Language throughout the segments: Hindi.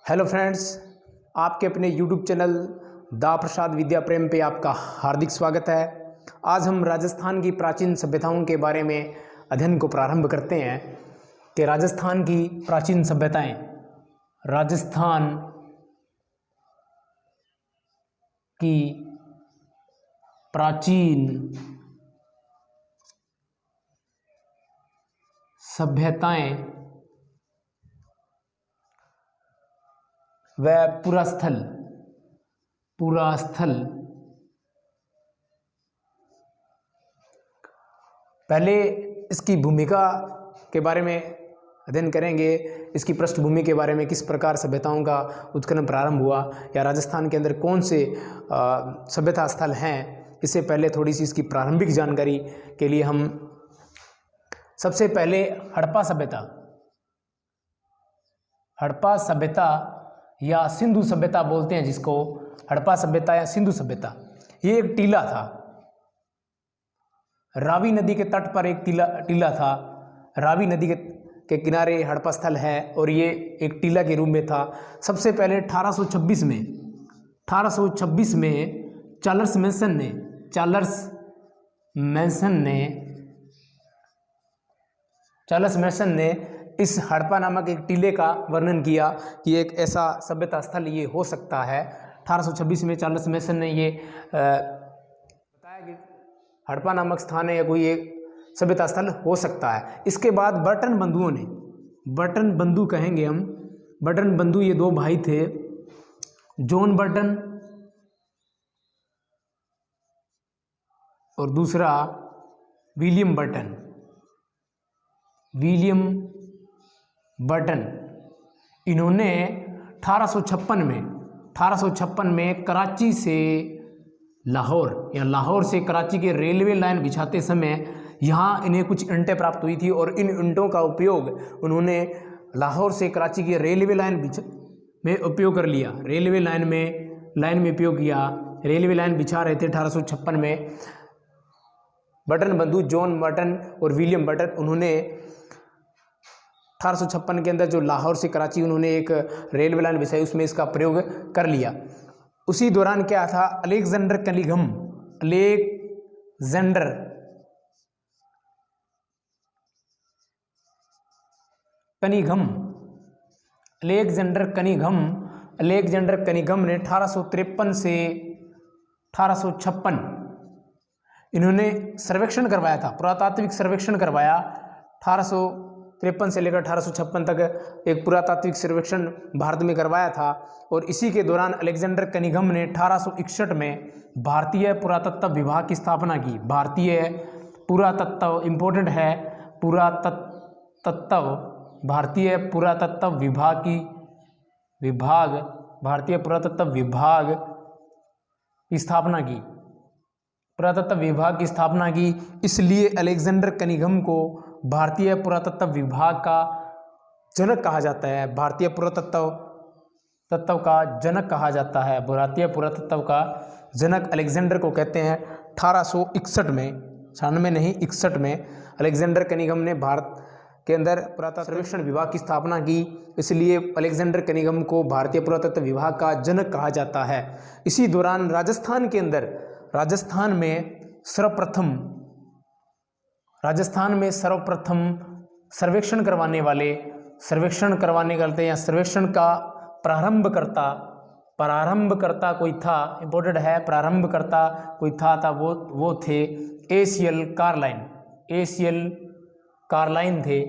हेलो फ्रेंड्स, आपके अपने यूट्यूब चैनल दा प्रसाद विद्या प्रेम पे आपका हार्दिक स्वागत है। आज हम राजस्थान की प्राचीन सभ्यताओं के बारे में अध्ययन को प्रारंभ करते हैं कि राजस्थान की प्राचीन सभ्यताएं, राजस्थान की प्राचीन सभ्यताएं वह पुरास्थल पहले इसकी भूमिका के बारे में अध्ययन करेंगे। इसकी पृष्ठभूमि के बारे में, किस प्रकार सभ्यताओं का उत्खनन प्रारंभ हुआ या राजस्थान के अंदर कौन से सभ्यता स्थल हैं। इससे पहले थोड़ी सी इसकी प्रारंभिक जानकारी के लिए हम सबसे पहले हड़प्पा सभ्यता या सिंधु सभ्यता बोलते हैं, जिसको हड़प्पा सभ्यता या सिंधु सभ्यता। ये एक टीला था, रावी नदी के तट पर एक टीला था। रावी नदी के किनारे हड़प्पा स्थल है और ये एक टीला के रूप में था। सबसे पहले 1826 में चार्ल्स मैसन ने इस हड़प्पा नामक एक टीले का वर्णन किया कि एक ऐसा सभ्यता स्थल ये हो सकता है। 1826 में चार्ल्स मैसन ने ये बताया कि हड़प्पा नामक स्थान है या कोई एक सभ्यता स्थल हो सकता है। इसके बाद बर्टन बंधु कहेंगे हम। बर्टन बंधु ये दो भाई थे, जॉन बर्टन और दूसरा विलियम बर्टन। इन्होंने 1856 में कराची से लाहौर से कराची के रेलवे लाइन बिछाते समय यहाँ इन्हें कुछ ईंटें प्राप्त हुई थी और इन ईंटों का उपयोग उन्होंने लाहौर से कराची के रेलवे लाइन में उपयोग कर लिया। रेलवे लाइन में उपयोग किया। रेलवे लाइन बिछा रहे थे 1856 में। बर्टन बंधु जॉन बर्टन और विलियम बर्टन, उन्होंने 1856 के अंदर जो लाहौर से कराची उन्होंने एक रेलवे लाइन बिछाई, उसमें इसका प्रयोग कर लिया। उसी दौरान क्या था, अलेक्जेंडर कनिघम ने 1853 से 1856 इन्होंने सर्वेक्षण करवाया था, पुरातात्विक सर्वेक्षण करवाया। 1853 से लेकर 1856 तक एक पुरातात्विक सर्वेक्षण भारत में करवाया था। और इसी के दौरान अलेक्जेंडर कनिघम ने 1861 में भारतीय पुरातत्व विभाग की स्थापना की। भारतीय पुरातत्व इंपॉर्टेंट है, भारतीय पुरातत्व विभाग की स्थापना की। पुरातत्व विभाग की स्थापना की, इसलिए अलेक्जेंडर कनिघम को भारतीय पुरातत्व विभाग का जनक कहा जाता है। भारतीय पुरातत्व का जनक कहा जाता है। भारतीय पुरातत्व का जनक अलेक्जेंडर को कहते हैं। 1861 में, 96 नहीं 61 में अलेक्जेंडर कनिघम ने भारत के अंदर पुरातत्व सर्वेक्षण विभाग की स्थापना की, इसलिए अलेक्जेंडर कनिघम को भारतीय पुरातत्व विभाग का जनक कहा जाता है। इसी दौरान राजस्थान में सर्वप्रथम सर्वेक्षण करवाने या सर्वेक्षण का प्रारंभकर्ता कोई था, इंपॉर्टेंट है, प्रारंभकर्ता कोई था वो थे एशियल कार्लाइन थे।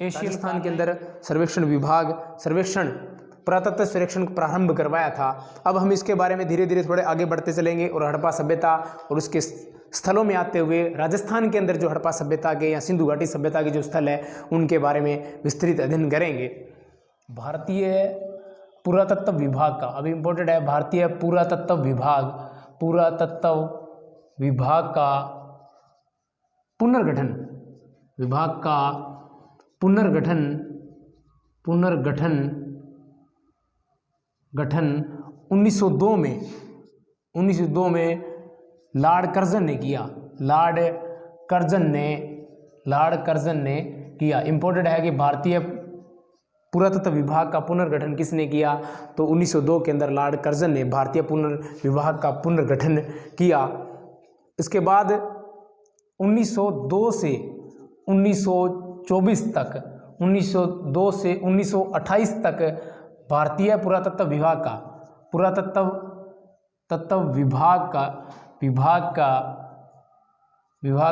राजस्थान के अंदर पुरातत्व सर्वेक्षण प्रारंभ करवाया था। अब हम इसके बारे में धीरे धीरे थोड़े आगे बढ़ते चलेंगे और हड़प्पा सभ्यता और उसके स्थलों में आते हुए राजस्थान के अंदर जो हड़प्पा सभ्यता के या सिंधु घाटी सभ्यता के जो स्थल है उनके बारे में विस्तृत अध्ययन करेंगे। भारतीय पुरातत्व विभाग का, अभी इम्पोर्टेंट है, भारतीय पुरातत्व विभाग का पुनर्गठन 1902 में लॉर्ड कर्जन ने किया। इंपॉर्टेंट है कि भारतीय पुरातत्व विभाग का पुनर्गठन किसने किया? तो 1902 के अंदर लॉर्ड कर्जन ने भारतीय पुनर्विभाग का पुनर्गठन किया। इसके बाद 1902 से 1924 तक, 1902 से 1928 तक भारतीय पुरातत्व विभाग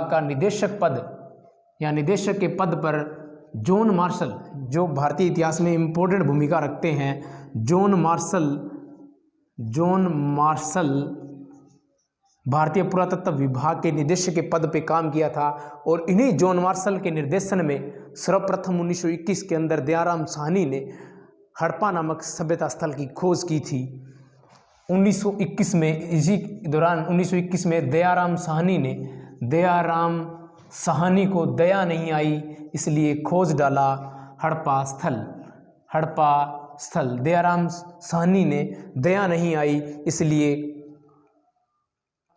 का निदेशक पद या निदेशक के पद पर जॉन मार्शल, जो भारतीय इतिहास में इम्पोर्टेंट भूमिका रखते हैं, जॉन मार्शल भारतीय पुरातत्व विभाग के निदेशक के पद पे काम किया था। और इन्हीं जॉन मार्शल के निर्देशन में सर्वप्रथम 1921 के अंदर दयाराम साहनी ने हड़प्पा नामक सभ्यता स्थल की खोज की थी। 1921 में, इसी दौरान 1921 में दयाराम साहनी को दया नहीं आई, इसलिए खोज डाला हड़प्पा स्थल। दयाराम साहनी ने दया नहीं आई, इसलिए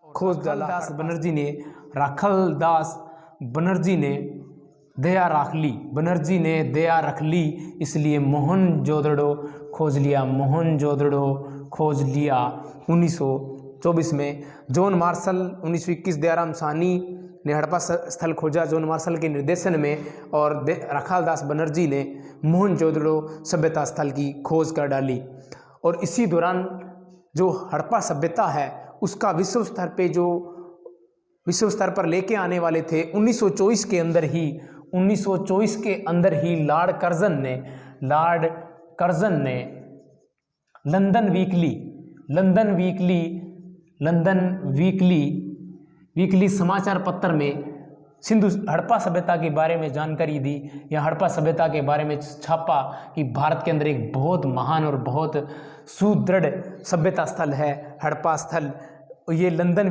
खोज डाला। राखालदास बनर्जी ने दया रख ली, इसलिए मोहनजोदड़ो खोज लिया। 1924 में जॉन मार्शल, 1921 दयाराम साहनी ने हड़प्पा स्थल खोजा जॉन मार्शल के निर्देशन में, और राखालदास बनर्जी ने मोहनजोदड़ो सभ्यता स्थल की खोज कर डाली। और इसी दौरान जो हड़प्पा सभ्यता है उसका विश्व स्तर पर लेके आने वाले थे। 1924 के अंदर ही लॉर्ड कर्जन ने लंदन वीकली समाचार पत्र में हड़प्पा सभ्यता के बारे में जानकारी दी, या हड़प्पा सभ्यता के बारे में छापा कि भारत के अंदर एक बहुत महान और बहुत सुदृढ़ सभ्यता स्थल है हड़प्पा स्थल। ये लंदन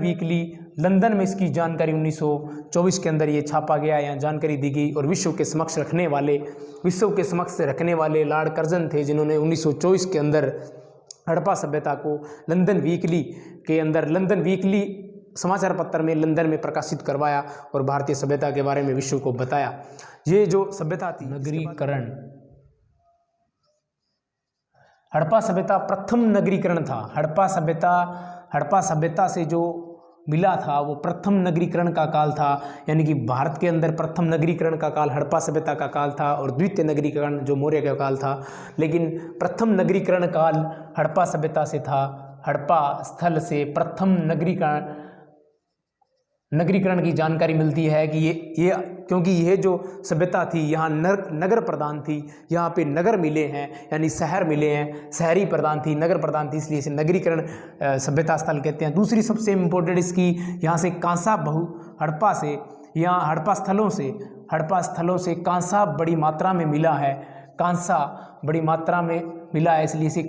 में इसकी जानकारी 1924 के अंदर ये छापा गया, यहाँ जानकारी दी गई। और विश्व के समक्ष रखने वाले लॉर्ड कर्जन थे, जिन्होंने 1924 के अंदर हड़प्पा सभ्यता को लंदन वीकली समाचार पत्र में लंदन में प्रकाशित करवाया और भारतीय सभ्यता के बारे में विश्व को बताया। ये जो सभ्यता थी, नगरीकरण, हड़प्पा सभ्यता प्रथम नगरीकरण था। हड़प्पा सभ्यता से जो मिला था वो प्रथम नगरीकरण का काल था, यानी कि भारत के अंदर प्रथम नगरीकरण का काल हड़प्पा सभ्यता का काल था, और द्वितीय नगरीकरण जो मौर्य का काल था। लेकिन प्रथम नगरीकरण काल हड़प्पा सभ्यता से था। हड़प्पा स्थल से प्रथम नगरीकरण की जानकारी मिलती है कि ये क्योंकि यह जो सभ्यता थी यहाँ नगर प्रधान थी, यहाँ पे नगर मिले हैं, यानी शहर मिले हैं, शहरी प्रधान थी, नगर प्रधान थी, इसलिए इसे नगरीकरण सभ्यता स्थल कहते हैं। दूसरी सबसे इम्पोर्टेंट इसकी, यहाँ से कांसा हड़प्पा स्थलों से कांसा बड़ी मात्रा में मिला है, इसलिए इसे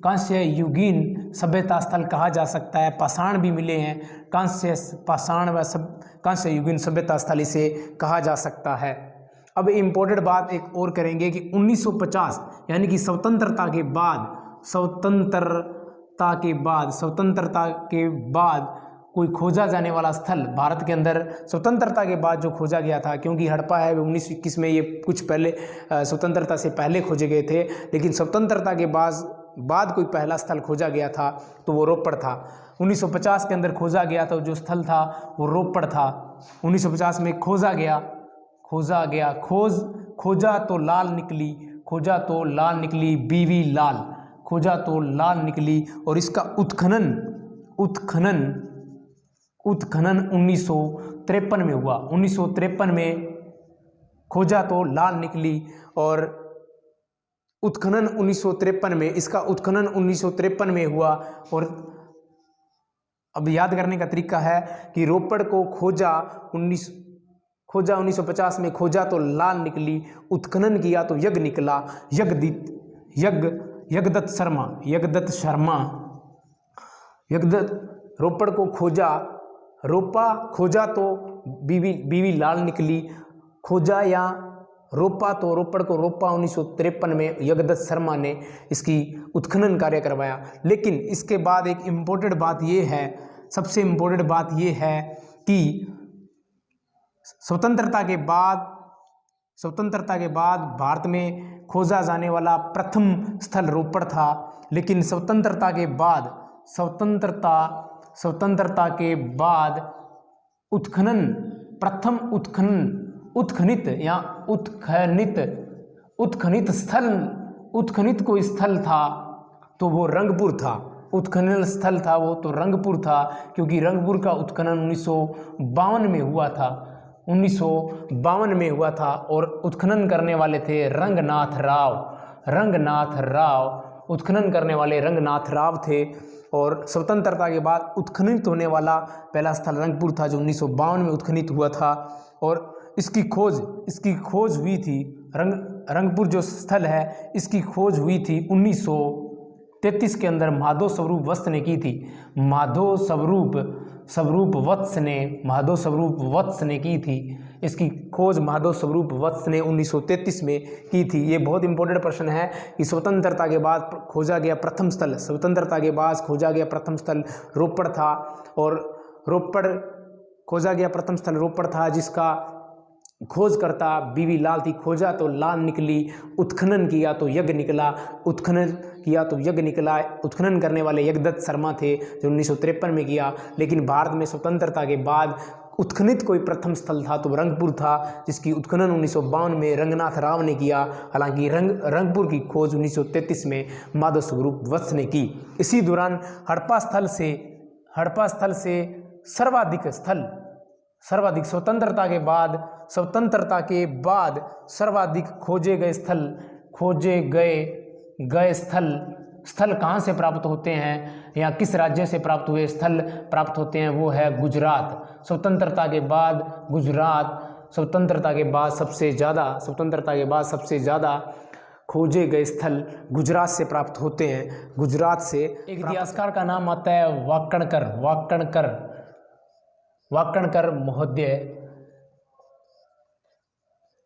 कांस्य युगीन सभ्यता स्थल कहा जा सकता है। पाषाण भी मिले हैं, कांस्य युगीन सभ्यता स्थल इसे कहा जा सकता है। अब इम्पोर्टेंट बात एक और करेंगे कि 1950 यानी कि स्वतंत्रता के बाद कोई खोजा जाने वाला स्थल भारत के अंदर स्वतंत्रता के बाद जो खोजा गया था, क्योंकि हड़प्पा है 1921 में, ये कुछ पहले स्वतंत्रता से पहले खोजे गए थे, लेकिन स्वतंत्रता के बाद कोई पहला स्थल खोजा गया था तो वो रोपड़ था। 1950 के अंदर खोजा गया तो जो स्थल था वो रोपड़ था। 1950 में खोजा गया खोजा तो लाल निकली बीवी लाल, खोजा तो लाल निकली। और इसका उत्खनन 1953 में हुआ। 1953 में खोजा तो लाल निकली और उत्खनन 1953 में, इसका उत्खनन 1953 में हुआ। और अब याद करने का तरीका है कि रोपड़ को खोजा 1950 में, खोजा तो लाल निकली, उत्खनन किया तो यज्ञ निकला, यज्ञदत्त शर्मा रोपड़ को खोजा तो बीवी लाल निकली, खोजा या रोपा तो रोपड़ को रोपा 1953 में यज्ञदत्त शर्मा ने इसकी उत्खनन कार्य करवाया। लेकिन इसके बाद एक इम्पोर्टेंट बात ये है, सबसे इम्पोर्टेंट बात ये है कि स्वतंत्रता के बाद स्वतंत्रता के बाद भारत में खोजा जाने वाला प्रथम स्थल रोपड़ था, लेकिन स्वतंत्रता के बाद उत्खनन, प्रथम उत्खनित कोई स्थल था तो वो रंगपुर था। उत्खनन स्थल था वो तो रंगपुर था, क्योंकि रंगपुर का उत्खनन 1952 में हुआ था। 1952 में हुआ था और उत्खनन करने वाले थे रंगनाथ राव। उत्खनन करने वाले रंगनाथ राव थे और स्वतंत्रता के बाद उत्खनित होने वाला पहला स्थल रंगपुर था, जो 1952 में उत्खनित हुआ था। और इसकी खोज हुई थी, रंगपुर जो स्थल है इसकी खोज हुई थी 1933 के अंदर माधव स्वरूप वत्स ने की थी। माधव स्वरूप वत्स ने की थी। इसकी खोज माधव स्वरूप वत्स ने 1933 में की थी। ये बहुत इंपॉर्टेंट प्रश्न है कि स्वतंत्रता के बाद खोजा गया प्रथम स्थल रोपड़ था, और खोजा गया प्रथम स्थल रोपड़ था, जिसका खोजकर्ता बीवी लाल थी। खोजा तो लाल निकली, उत्खनन किया तो यज्ञ निकला। उत्खनन करने वाले यज्ञदत्त शर्मा थे, जो 1953 में किया। लेकिन भारत में स्वतंत्रता के बाद उत्खनित कोई प्रथम स्थल था तो रंगपुर था, जिसकी उत्खनन 1952 में रंगनाथ राव ने किया। हालांकि रंगपुर की खोज 1933 में माधव स्वरूप वत्स ने की। इसी दौरान हड़प्पा स्थल से सर्वाधिक स्वतंत्रता के बाद सर्वाधिक खोजे गए स्थल कहाँ से प्राप्त होते हैं या किस राज्य से प्राप्त हुए स्थल प्राप्त होते हैं, वो है गुजरात। स्वतंत्रता के बाद सबसे ज़्यादा खोजे गए स्थल गुजरात से प्राप्त होते हैं। गुजरात से एक इतिहासकार का नाम आता है वाकणकर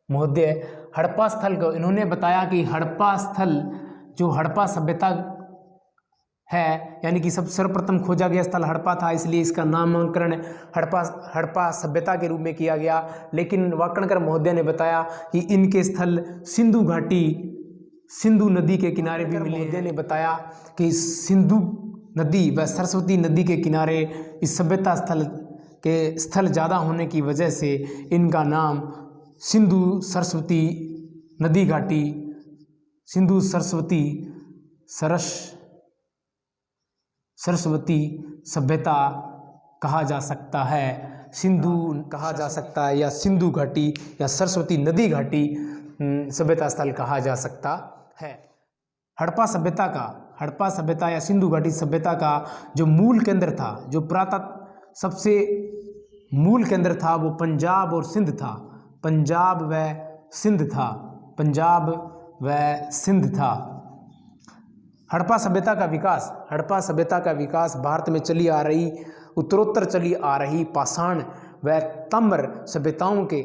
महोदय। हड़प्पा स्थल को इन्होंने बताया कि हड़प्पा स्थल जो हड़प्पा सभ्यता है, यानी कि सर्वप्रथम खोजा गया स्थल हड़प्पा था, इसलिए इसका नामकरण हड़प्पा सभ्यता के रूप में किया गया। लेकिन वाकणकर महोदय ने बताया कि इनके स्थल सिंधु नदी के किनारे भी मिले। महोदय ने बताया कि सिंधु नदी व सरस्वती नदी के किनारे इस सभ्यता स्थल ज़्यादा होने की वजह से इनका नाम सिंधु सरस्वती सभ्यता कहा जा सकता है। सिंधु कहा जा सकता है, या सिंधु घाटी या सरस्वती नदी घाटी सभ्यता स्थल कहा जा सकता है। हड़प्पा सभ्यता या सिंधु घाटी सभ्यता का जो मूल केंद्र था, जो सबसे मूल केंद्र था, वो पंजाब व सिंध था। हड़प्पा सभ्यता का विकास भारत में उत्तरोत्तर चली आ रही पाषाण व ताम्र सभ्यताओं के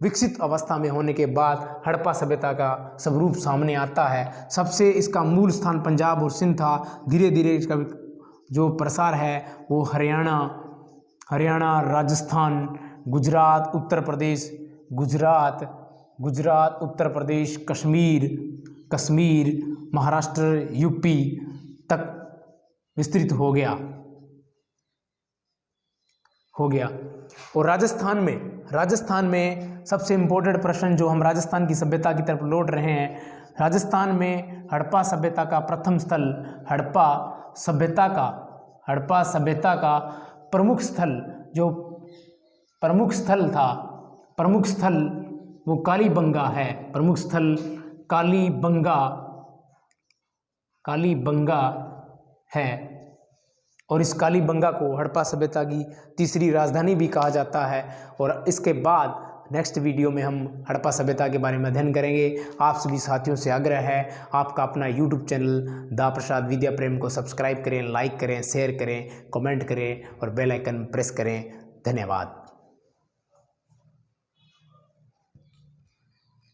विकसित अवस्था में होने के बाद हड़प्पा सभ्यता का स्वरूप सामने आता है। सबसे इसका मूल स्थान पंजाब और सिंध था। धीरे धीरे इसका जो प्रसार है वो हरियाणा, राजस्थान, गुजरात, उत्तर प्रदेश, कश्मीर, महाराष्ट्र, यूपी तक विस्तृत हो गया। और राजस्थान में सबसे इम्पोर्टेंट प्रश्न जो हम राजस्थान की सभ्यता की तरफ लौट रहे हैं, राजस्थान में हड़प्पा सभ्यता का प्रथम स्थल, हड़प्पा सभ्यता का प्रमुख स्थल वो कालीबंगा है। प्रमुख स्थल कालीबंगा है, और इस कालीबंगा को हड़प्पा सभ्यता की तीसरी राजधानी भी कहा जाता है। और इसके बाद नेक्स्ट वीडियो में हम हड़प्पा सभ्यता के बारे में अध्ययन करेंगे। आप सभी साथियों से आग्रह है, आपका अपना यूट्यूब चैनल दा प्रसाद विद्या प्रेम को सब्सक्राइब करें, लाइक करें, शेयर करें, कमेंट करें और बेल आइकन प्रेस करें। धन्यवाद।